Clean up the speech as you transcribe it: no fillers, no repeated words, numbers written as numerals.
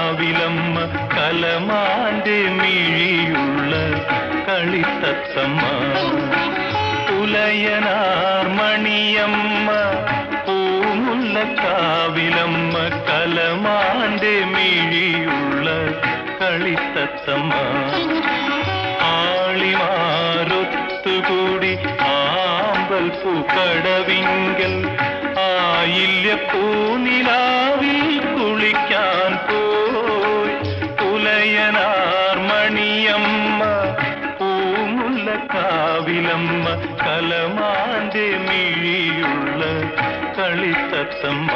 കാവിലമ്മ കലമാന്റെ മിഴിയുള്ള കളിത്തത്തമ്മ പുലയനാർ മണിയമ്മ പൂമുല്ല കാവിലമ്മ കലമാന്റെ മിഴിയുള്ള കളിത്തത്തമ്മ ആളിമാരൊത്തുകൂടി ആമ്പൽ പൂക്കടവിങ്കൽ ആയില്യ പൂനിലാവിൽ കുളിക്കാൻ പോയി പുലയനാർ മണിയമ്മ പൂമുല്ല കാവിലമ്മ കലമാന്റെ മിഴിയുള്ള കളിത്തത്തമ്മ